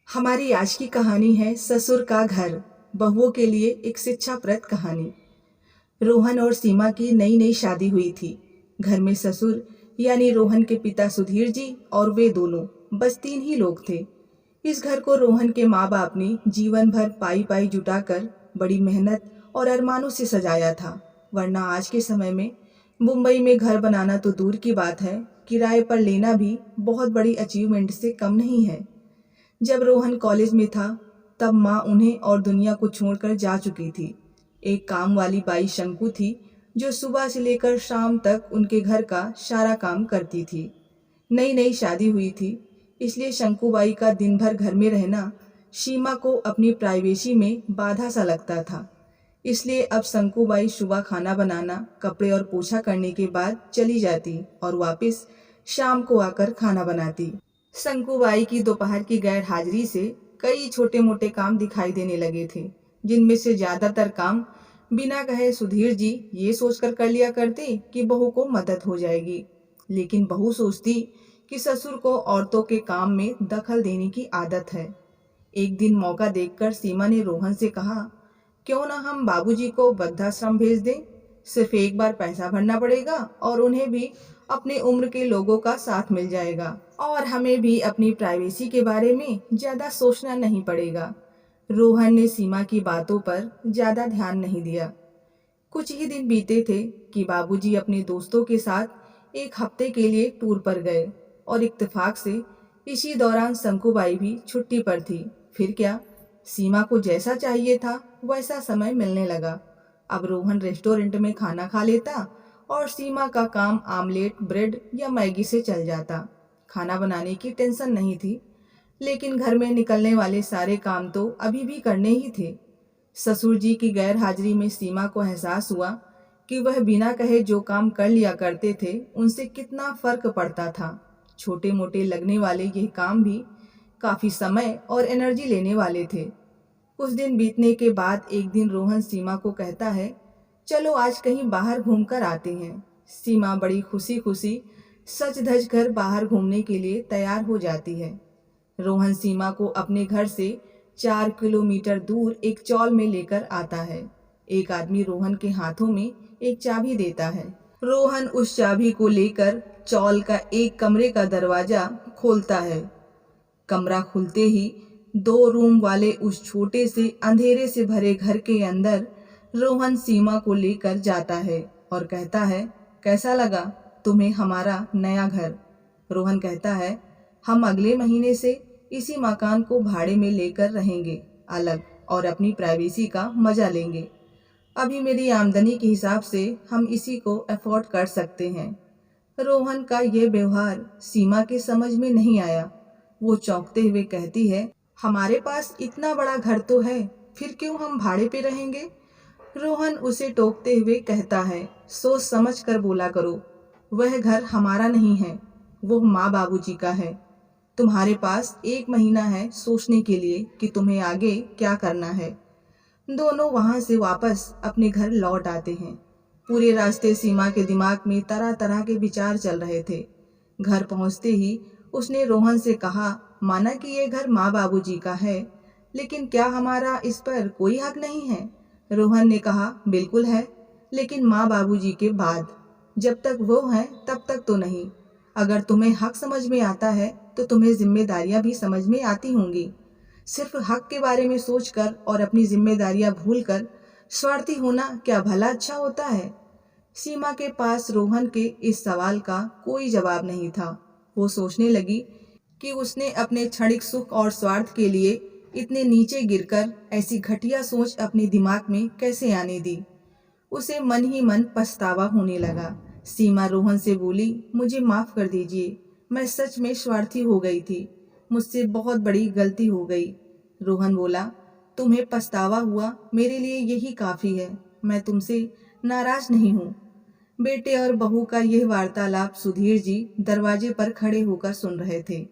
हमारी आज की कहानी है ससुर का घर, बहुओं के लिए एक शिक्षाप्रद कहानी। रोहन और सीमा की नई नई शादी हुई थी। घर में ससुर यानी रोहन के पिता सुधीर जी और वे दोनों, बस 3 ही लोग थे। इस घर को रोहन के माँ बाप ने जीवन भर पाई पाई जुटाकर बड़ी मेहनत और अरमानों से सजाया था। वरना आज के समय में मुंबई में घर बनाना तो दूर की बात है, किराए पर लेना भी बहुत बड़ी अचीवमेंट से कम नहीं है। जब रोहन कॉलेज में था तब माँ उन्हें और दुनिया को छोड़कर जा चुकी थी। एक काम वाली बाई शंकु थी जो सुबह से लेकर शाम तक उनके घर का सारा काम करती थी। नई नई शादी हुई थी, इसलिए शंकुबाई का दिन भर घर में रहना सीमा को अपनी प्राइवेसी में बाधा सा लगता था। इसलिए अब शंकुबाई सुबह खाना बनाना, कपड़े और पोछा करने के बाद चली जाती और वापस शाम को आकर खाना बनाती। शंकुबाई की दोपहर की गैर हाजिरी से कई छोटे मोटे काम दिखाई देने लगे थे, जिनमें से ज्यादातर काम बिना कहे सुधीर जी ये सोचकर कर लिया करते कि बहू को मदद हो जाएगी। लेकिन बहू सोचती कि ससुर को औरतों के काम में दखल देने की आदत है। एक दिन मौका देखकर सीमा ने रोहन से कहा, क्यों ना हम बाबूजी को वृद्धाश्रम भेज दें। सिर्फ एक बार पैसा भरना पड़ेगा और उन्हें भी अपने उम्र के लोगों का साथ मिल जाएगा और हमें भी अपनी प्राइवेसी के बारे में ज्यादा सोचना नहीं पड़ेगा। रोहन ने सीमा की बातों पर ज्यादा ध्यान नहीं दिया। कुछ ही दिन बीते थे कि बाबूजी अपने दोस्तों के साथ एक हफ्ते के लिए टूर पर गए और इत्तेफाक से इसी दौरान शंकुबाई भी छुट्टी पर थी। फिर क्या, सीमा को जैसा चाहिए था वैसा समय मिलने लगा। अब रोहन रेस्टोरेंट में खाना खा लेता और सीमा का काम आमलेट, ब्रेड या मैगी से चल जाता। खाना बनाने की टेंशन नहीं थी, लेकिन घर में निकलने वाले सारे काम तो अभी भी करने ही थे। ससुर जी की गैर हाजिरी में सीमा को एहसास हुआ कि वह बिना कहे जो काम कर लिया करते थे उनसे कितना फर्क पड़ता था। छोटे मोटे लगने वाले ये काम भी काफी समय और एनर्जी लेने वाले थे। कुछ दिन बीतने के बाद एक दिन रोहन सीमा को कहता है, चलो आज कहीं बाहर घूमकर आते हैं। सीमा बड़ी खुशी खुशी सज धज कर बाहर घूमने के लिए तैयार हो जाती है। रोहन सीमा को अपने घर से 4 किलोमीटर दूर एक चौल में लेकर आता है। एक आदमी रोहन के हाथों में एक चाबी देता है। रोहन उस चाबी को लेकर चौल का एक कमरे का दरवाजा खोलता है। कमरा खुलते ही 2 रूम वाले उस छोटे से अंधेरे से भरे घर के अंदर रोहन सीमा को लेकर जाता है और कहता है, कैसा लगा तुम्हें हमारा नया घर। रोहन कहता है, हम अगले महीने से इसी मकान को भाड़े में लेकर रहेंगे अलग और अपनी प्राइवेसी का मजा लेंगे। अभी मेरी आमदनी के हिसाब से हम इसी को अफोर्ड कर सकते हैं। रोहन का यह व्यवहार सीमा के समझ में नहीं आया। वो चौंकते हुए कहती है, हमारे पास इतना बड़ा घर तो है, फिर क्यों हम भाड़े पे रहेंगे। रोहन उसे टोकते हुए कहता है, सोच समझ कर बोला करो, वह घर हमारा नहीं है, वो माँ बाबूजी का है। तुम्हारे पास 1 महीना है सोचने के लिए कि तुम्हें आगे क्या करना है। दोनों वहां से वापस अपने घर लौट आते हैं। पूरे रास्ते सीमा के दिमाग में तरह तरह के विचार चल रहे थे। घर पहुंचते ही उसने रोहन से कहा, माना कि ये घर माँ बाबूजी का है, लेकिन क्या हमारा इस पर कोई हक नहीं है। रोहन ने कहा, बिल्कुल है, लेकिन माँ बाबूजी के बाद। जब तक वो हैं तब तक तो नहीं। अगर तुम्हें हक समझ में आता है तो तुम्हें जिम्मेदारियां भी समझ में आती होंगी। सिर्फ हक के बारे में सोचकर और अपनी जिम्मेदारियां भूलकर स्वार्थी होना क्या भला अच्छा होता है। सीमा के पास रोहन के इस सवाल का कोई जवाब नहीं था। वो सोचने लगी कि उसने अपने क्षणिक सुख और स्वार्थ के लिए इतने नीचे गिरकर ऐसी घटिया सोच अपने दिमाग में कैसे आने दी। उसे मन ही मन पछतावा होने लगा। सीमा रोहन से बोली, मुझे माफ कर दीजिए, मैं सच में स्वार्थी हो गई थी, मुझसे बहुत बड़ी गलती हो गई। रोहन बोला, तुम्हें पछतावा हुआ, मेरे लिए यही काफी है, मैं तुमसे नाराज नहीं हूँ। बेटे और बहू का यह वार्तालाप सुधीर जी दरवाजे पर खड़े होकर सुन रहे थे।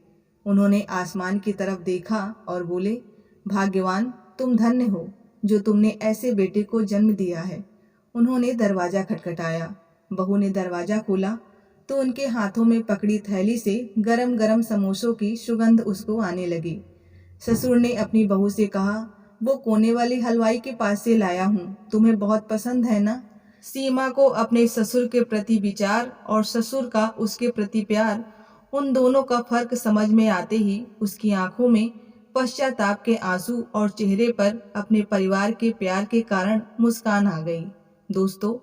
उन्होंने आसमान की तरफ देखा और बोले, भाग्यवान तुम धन्य हो जो तुमने ऐसे बेटे को जन्म दिया है। उन्होंने दरवाजा खटखटाया। बहू ने दरवाजा खोला तो उनके हाथों में पकड़ी थैली से गरम गरम समोसों की सुगंध उसको आने लगी। ससुर ने अपनी बहू से कहा, वो कोने वाली हलवाई के पास से लाया हूँ, तुम्हें बहुत पसंद है ना। सीमा को अपने ससुर के प्रति विचार और ससुर का उसके प्रति प्यार, उन दोनों का फर्क समझ में आते ही उसकी आंखों में पश्चाताप के आंसू और चेहरे पर अपने परिवार के प्यार के कारण मुस्कान आ गई। दोस्तों,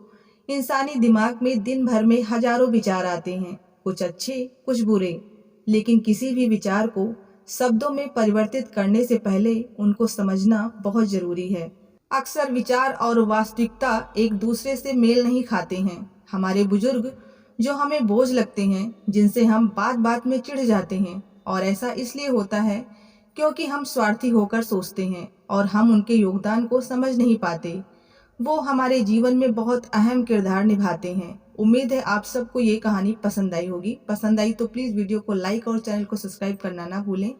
इंसानी दिमाग में दिन भर में हजारों विचार आते हैं, कुछ अच्छे कुछ बुरे, लेकिन किसी भी विचार को शब्दों में परिवर्तित करने से पहले उनको समझना बहुत जरूरी है। अक्सर विचार और वास्तविकता एक दूसरे से मेल नहीं खाते हैं। हमारे बुजुर्ग जो हमें बोझ लगते हैं, जिनसे हम बात बात में चिढ़ जाते हैं, और ऐसा इसलिए होता है क्योंकि हम स्वार्थी होकर सोचते हैं और हम उनके योगदान को समझ नहीं पाते। वो हमारे जीवन में बहुत अहम किरदार निभाते हैं। उम्मीद है आप सबको ये कहानी पसंद आई होगी। पसंद आई तो प्लीज़ वीडियो को लाइक और चैनल को सब्सक्राइब करना ना भूलें।